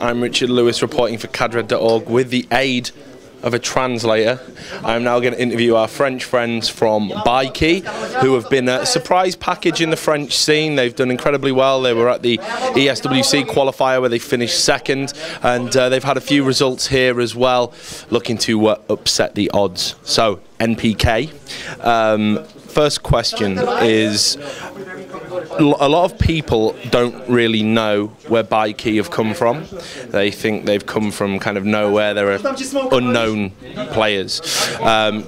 I'm Richard Lewis reporting for cadred.org with the aid of a translator. I'm now going to interview our French friends from Buykey, who have been a surprise package in the French scene. They've done incredibly well. They were at the ESWC qualifier where they finished second, and they've had a few results here as well, looking to upset the odds. So, NPK. First question is, a lot of people don't really know where Buykey have come from. They think they've come from kind of nowhere. They're unknown players.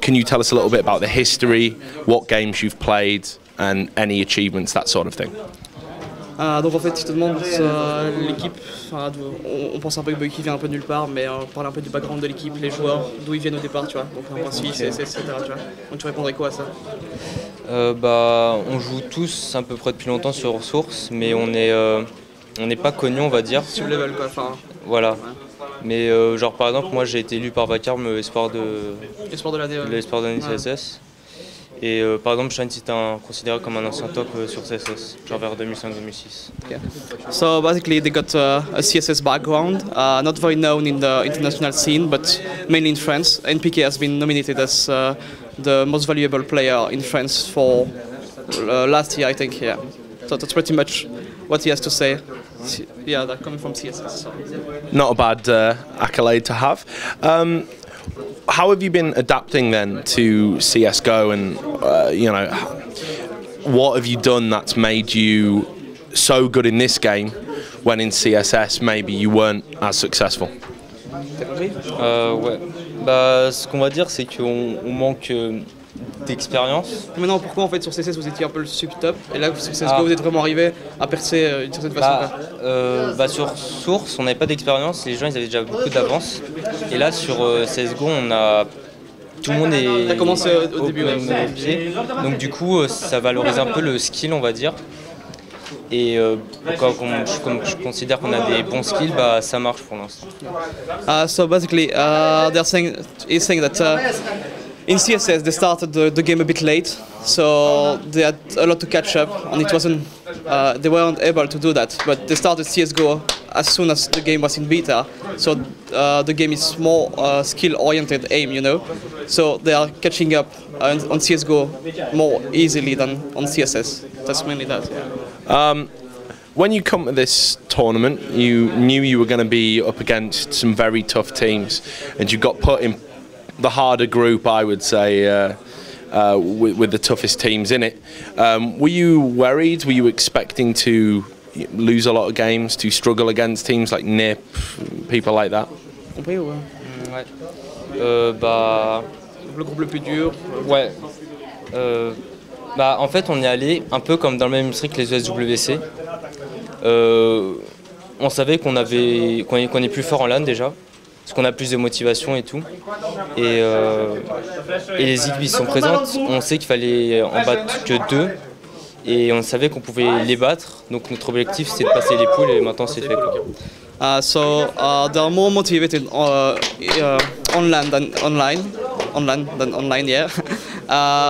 Can you tell us a little bit about the history, what games you've played, and any achievements, that sort of thing? Donc en fait, je te demande l'équipe, on pense un peu que Buykey vient un peu de nulle part, mais on parle un peu du background de l'équipe, les joueurs, d'où ils viennent au départ, tu vois, donc un point suisse, etc. Tu vois. Donc tu répondrais quoi à ça? On joue tous à peu près depuis longtemps sur ressources, mais on n'est pas connus, on va dire. Sur level quoi, enfin. Voilà. Ouais. Mais genre par exemple, moi j'ai été élu par Vacarme espoir de l'année CSS. Et par exemple, Shine c'était considéré comme un ancien top sur CSS, genre vers 2005-2006. Okay. So basically they got a CSS background, not very known in the international scene, but mainly in France. NPK has been nominated as the most valuable player in France for last year, I think, yeah. So that's pretty much what he has to say. Yeah, they're coming from CSS. So. Not a bad accolade to have. How have you been adapting then to CSGO, and you know, what have you done that's made you so good in this game when in CSS maybe you weren't as successful? Ouais. Ce qu'on va dire, c'est qu'on manque d'expérience. Maintenant, pourquoi en fait sur CSS vous étiez un peu le sub-top et là sur CSGO vous êtes vraiment arrivé à percer d'une certaine façon? Sur Source, on n'avait pas d'expérience, les gens ils avaient déjà beaucoup d'avance. Et là sur CSGO, tout le monde est a commencé au début, pied. Donc du coup, ça valorise un peu le skill, on va dire. Et comme je considère qu'on a des bons skills, ça marche pour l'instant. So basically, he's saying that in CSS they started the game a bit late, so they had a lot to catch up, and they weren't able to do that. But they started CSGO as soon as the game was in beta, so the game is more skill-oriented aim, you know. So they are catching up on CSGO more easily than on CSS. That's mainly that. Yeah. When you come to this tournament, you knew you were going to be up against some very tough teams, and you got put in the harder group, I would say, with the toughest teams in it. Were you worried? Were you expecting to lose a lot of games, to struggle against teams like NIP, people like that? Ouais. Le groupe le plus dur. Ouais. En fait, on est allé un peu comme dans le même esprit que les ESWC. On savait qu'on est plus fort en LAN déjà, parce qu'on a plus de motivation et tout. Et les équipes qui sont présentes, on sait qu'il fallait en battre que 2. Et on savait qu'on pouvait les battre. Donc notre objectif c'était de passer les poules et maintenant c'est fait. So they are more motivated on LAN than online, yeah.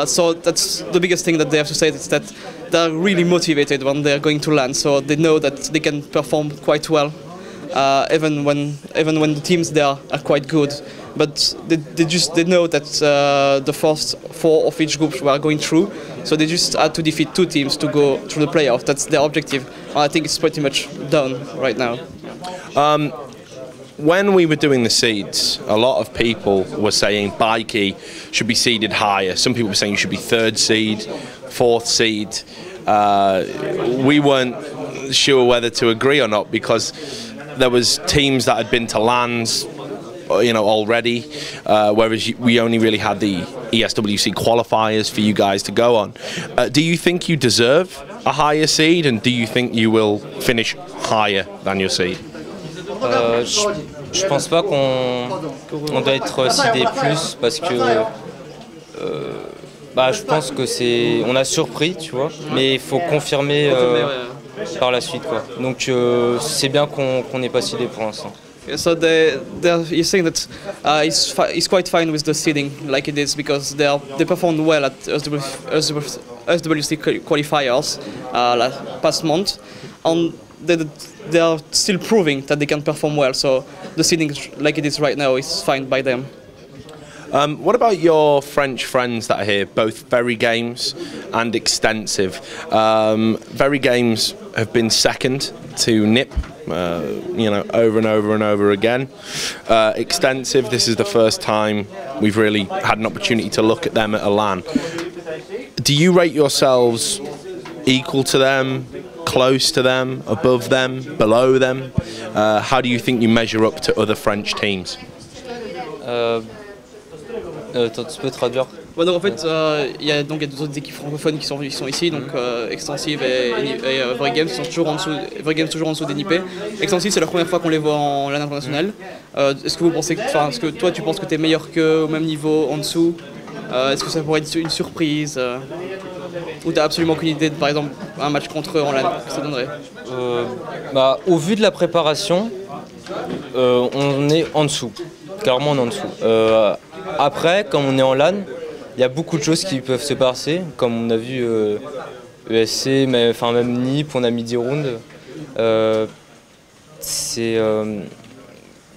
So that's the biggest thing that they have to say, is that they're really motivated when they're going to LAN. So they know that they can perform quite well, even when the teams there are quite good. But they know that the first 4 of each group were going through, so they just had to defeat 2 teams to go through the playoff. That's their objective. I think it's pretty much done right now. When we were doing the seeds, a lot of people were saying Buykey should be seeded higher. Some people were saying you should be 3rd seed, 4th seed. We weren't sure whether to agree or not, because there was teams that had been to LANs, you know, already, whereas we only really had the ESWC qualifiers for you guys to go on. Do you think you deserve a higher seed, and do you think you will finish higher than your seed? Je pense pas qu'on doit être seedé plus, parce que je pense que on a surpris, tu vois, mais il faut confirmer par la suite, quoi. Donc c'est bien qu'on n'est pas seedé pour l'instant. So he's saying that he's quite fine with the seeding like it is, because they performed well at SWC qualifiers last past month, and they are still proving that they can perform well. So the seeding, like it is right now, is fine by them. What about your French friends that are here? Both Very Games and Extensive. Very Games have been second to NIP, over and over and over again. Extensive, this is the first time we've really had an opportunity to look at them at a LAN. Do you rate yourselves equal to them, close to them, above them, below them? How do you think you measure up to other French teams? Tu peux traduire? Ouais, donc en fait, il y a deux autres équipes francophones qui sont ici, donc Extensive et Very Games sont toujours en dessous. Very Games toujours en dessous des NIP. Extensive, c'est la première fois qu'on les voit en LAN international. Est-ce que vous pensez, est-ce que toi tu penses que tu es meilleur qu'eux au même niveau, en dessous? Est-ce que ça pourrait être une surprise? Ou t'as absolument aucune idée de, par exemple, un match contre eux en LAN, que ça donnerait? Au vu de la préparation, on est en dessous. Clairement, on est en dessous. Après, comme on est en LAN, il y a beaucoup de choses qui peuvent se passer, comme on a vu ESC, même NIP, on a mis 10 rounds.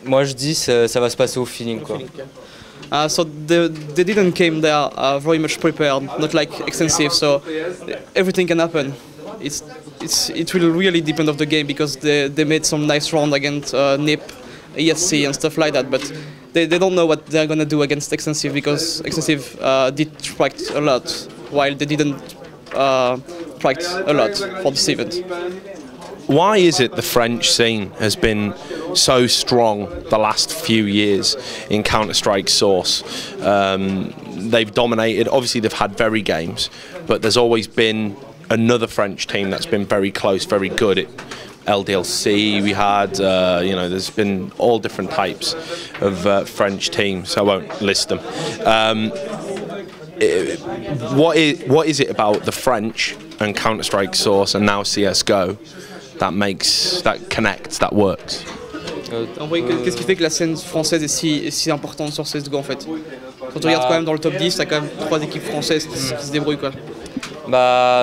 Moi je dis ça va se passer au feeling, quoi. So they didn't came there very much prepared, not like Extensive, so everything can happen. It will really depend on the game, because they made some nice round against NIP, ESC and stuff like that, but they don't know what they're gonna do against Extensive, because Extensive did practice a lot, while they didn't practice a lot for this event. Why is it the French scene has been so strong the last few years in Counter-Strike Source? They've dominated, obviously they've had Very Games, but there's always been another French team that's been very close, very good. LDLC we had, there's been all different types of French teams, so I won't list them. What is it about the French and Counter-Strike Source and now CSGO that connects, that works? En vrai, qu'est-ce qui fait que la scène française est si importante sur CSGO en fait? Quand tu regardes quand même dans le top 10, t'as quand même 3 équipes françaises qui se débrouillent, quoi.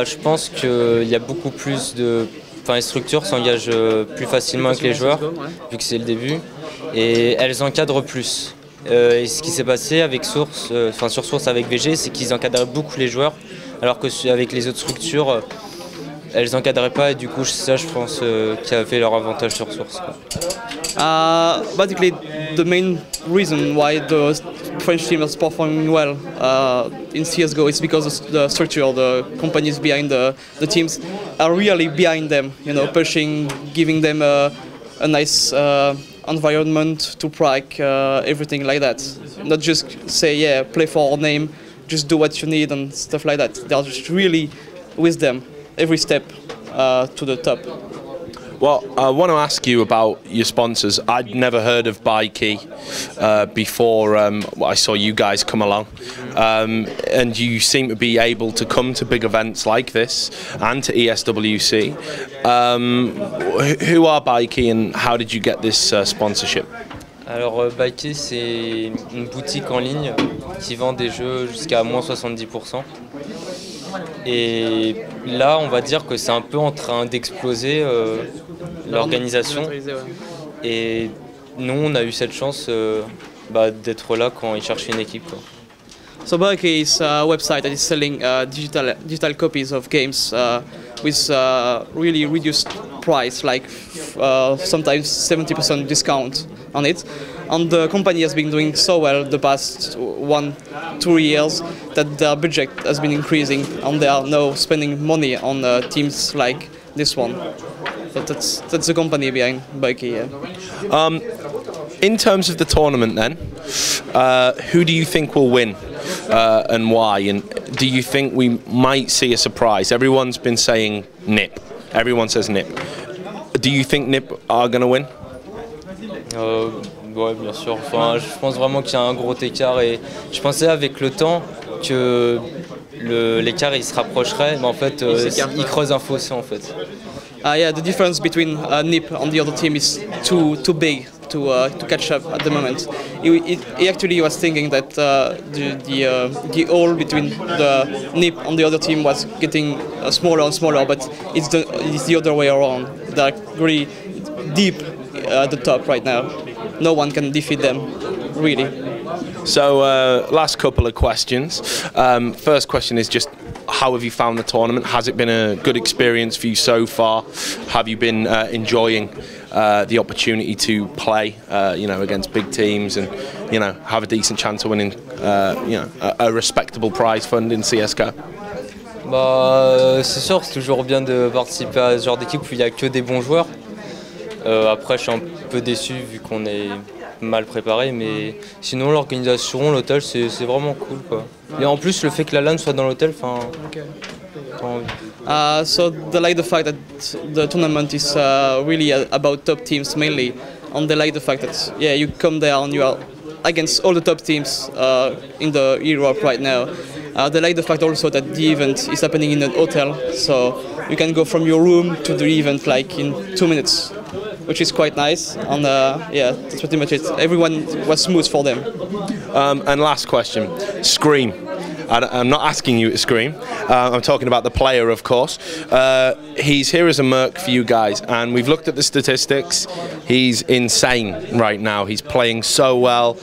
Je pense qu'il y a beaucoup plus de... les structures s'engagent plus facilement avec les joueurs, vu que c'est le début, et elles encadrent plus. Et ce qui s'est passé avec Source, sur Source avec VG, c'est qu'ils encadraient beaucoup les joueurs, alors qu'avec les autres structures, elles encadraient pas, et du coup, ça, je pense, qui a fait leur avantage sur Source, quoi. Basically, the main reason why the French team is performing well in CSGO is because the structure, the companies behind the teams are really behind them, pushing, giving them a nice environment to prac, everything like that. Not just say, yeah, play for our name, just do what you need and stuff like that. They are just really with them every step to the top. Well, I want to ask you about your sponsors. I'd never heard of Buykey before I saw you guys come along. And you seem to be able to come to big events like this and to ESWC. Who are Buykey and how did you get this sponsorship? Alors Buykey, c'est une boutique en ligne qui vend des jeux jusqu'à moins 70%. Et là, on va dire que c'est un peu en train d'exploser l'organisation. Et nous, on a eu cette chance d'être là quand ils cherchaient une équipe, quoi. So Buykey is a website that is selling digital copies of games with really reduced price, like sometimes 70% discount on it. And the company has been doing so well the past 1-2 years that their budget has been increasing, and they are now spending money on teams like this one. But that's the company behind Buykey. Yeah. In terms of the tournament then, who do you think will win and why? And do you think we might see a surprise? Everyone's been saying NIP. Everyone says NIP. Do you think NIP are going to win? Ouais, bien sûr. Enfin, je pense vraiment qu'il y a un gros écart et je pensais avec le temps que l'écart il se rapprocherait, mais en fait il creuse un fossé en fait. Yeah, the difference between NIP and the other team is too big to catch up at the moment. He actually was thinking that the hole between the NIP and the other team was getting smaller and smaller, but it's the other way around. They're really deep at the top right now. No one can defeat them, really. So, last couple of questions. First question is just, how have you found the tournament? Has it been a good experience for you so far? Have you been enjoying the opportunity to play, against big teams and, have a decent chance of winning, a respectable prize fund in CS:GO? Bah, c'est sûr, c'est toujours bien de participer à ce genre d'équipe où il n'y a que des bons joueurs. Après, je suis un peu déçu vu qu'on est mal préparé, mais sinon l'organisation, l'hôtel, c'est vraiment cool, quoi. Et en plus, le fait que la LAN soit dans l'hôtel, enfin. So they like the fact that the tournament is really about top teams mainly, and they like the fact that you come there and you are against all the top teams in the Europe right now. They like the fact also that the event is happening in an hotel, so you can go from your room to the event like in 2 minutes, which is quite nice. And that's pretty much it. Everyone was smooth for them. And last question, Scream. I'm not asking you to scream. I'm talking about the player, of course. He's here as a merc for you guys, and we've looked at the statistics. He's insane right now. He's playing so well.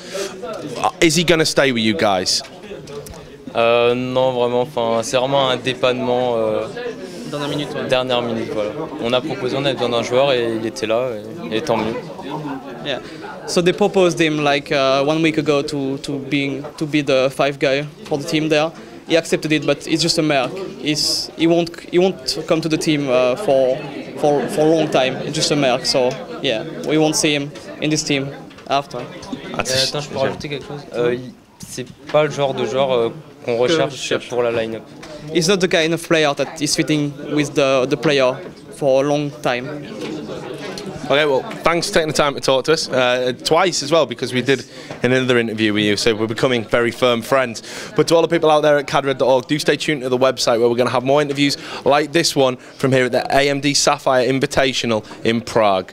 Is he going to stay with you guys? Non, vraiment. Enfin, c'est vraiment un dépannement. Dernière minute. Ouais. Dernière minute, voilà. On a proposé, on avait besoin d'un joueur et il était là, et tant mieux. Yeah. So they proposed him like 1 week ago to be the 5 guy for the team there. He accepted it, but it's just a merc. He won't come to the team for a long time. It's just a merc. So yeah, we won't see him in this team after. Attends, je peux rajouter quelque chose. C'est pas le genre de joueur qu'on recherche pour la line-up. He's not the kind of player that is fitting with the player for a long time. Okay, well, thanks for taking the time to talk to us. Twice as well, because we did another interview with you, so we're becoming very firm friends. But to all the people out there at cadred.org, do stay tuned to the website where we're going to have more interviews like this one from here at the AMD Sapphire Invitational in Prague.